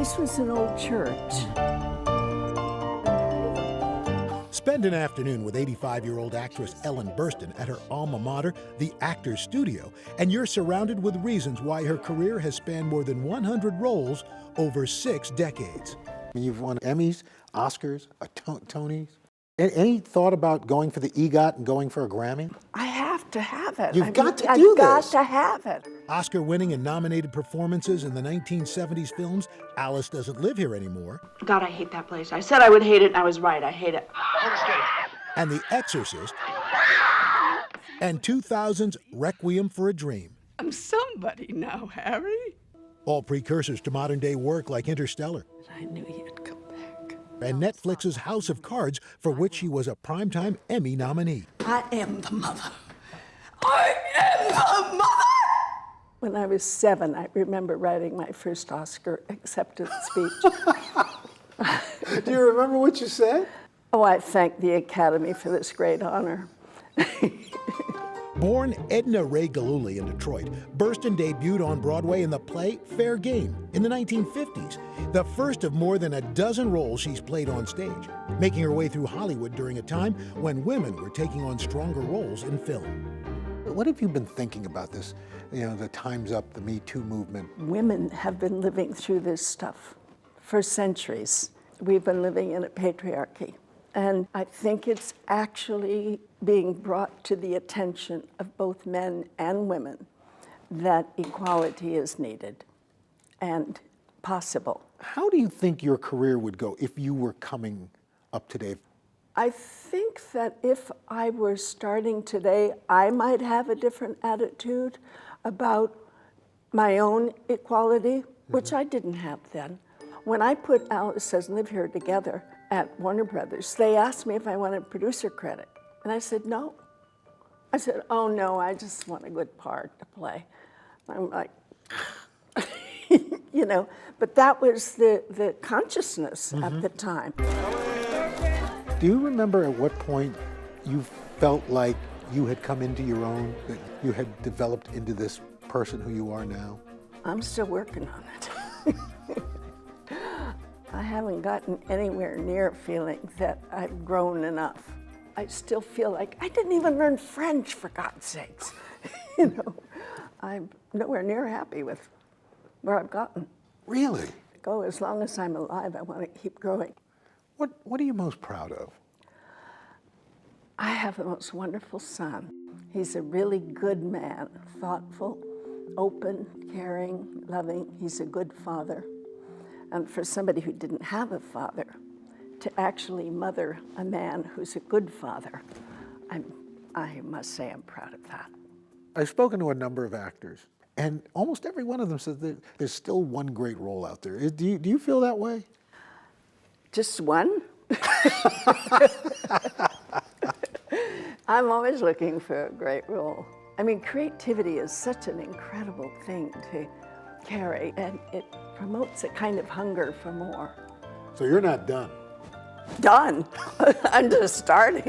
This was an old church. Spend an afternoon with 85-year-old actress Ellen Burstyn at her alma mater, the Actors Studio, and you're surrounded with reasons why her career has spanned more than 100 roles over 6 decades. You've won Emmys, Oscars, Tonys. Any thought about going for the EGOT and going for a Grammy? I have to have it. You've got to do this. I've got to have it. Oscar-winning and nominated performances in the 1970s films Alice Doesn't Live Here Anymore. God, I hate that place. I said I would hate it, and I was right. I hate it. And The Exorcist. And 2000's Requiem for a Dream. I'm somebody now, Harry. All precursors to modern-day work like Interstellar. I knew you'd come back. And Netflix's House of Cards, for which she was a Primetime Emmy nominee. I am the mother. I am the mother! When I was 7, I remember writing my first Oscar acceptance speech. Do you remember what you said? Oh, I thank the Academy for this great honor. Born Edna Ray Galuli in Detroit, Burstyn debuted on Broadway in the play Fair Game in the 1950s, the first of more than a dozen roles she's played on stage, making her way through Hollywood during a time when women were taking on stronger roles in film. What have you been thinking about this? You know, the Time's Up, the Me Too movement. Women have been living through this stuff for centuries. We've been living in a patriarchy. And I think it's actually being brought to the attention of both men and women that equality is needed and possible. How do you think your career would go if you were coming up today? I think that if I were starting today, I might have a different attitude about my own equality, which I didn't have then. When I put Alice Doesn't Live Here together at Warner Brothers, they asked me if I wanted producer credit. And I said, no. I said, oh no, I just want a good part to play. I'm like, you know, but that was the consciousness at the time. Do you remember at what point you felt like you had come into your own, that you had developed into this person who you are now? I'm still working on it. I haven't gotten anywhere near feeling that I've grown enough. I still feel like I didn't even learn French, for God's sakes. You know, I'm nowhere near happy with where I've gotten. Really? Go, as long as I'm alive, I want to keep growing. What are you most proud of? I have the most wonderful son. He's a really good man, thoughtful, open, caring, loving. He's a good father. And for somebody who didn't have a father, to actually mother a man who's a good father, I must say I'm proud of that. I've spoken to a number of actors, and almost every one of them says that there's still one great role out there. Do you feel that way? Just one? I'm always looking for a great role. I mean, creativity is such an incredible thing to carry, and it promotes a kind of hunger for more. So you're not done? Done. I'm just starting.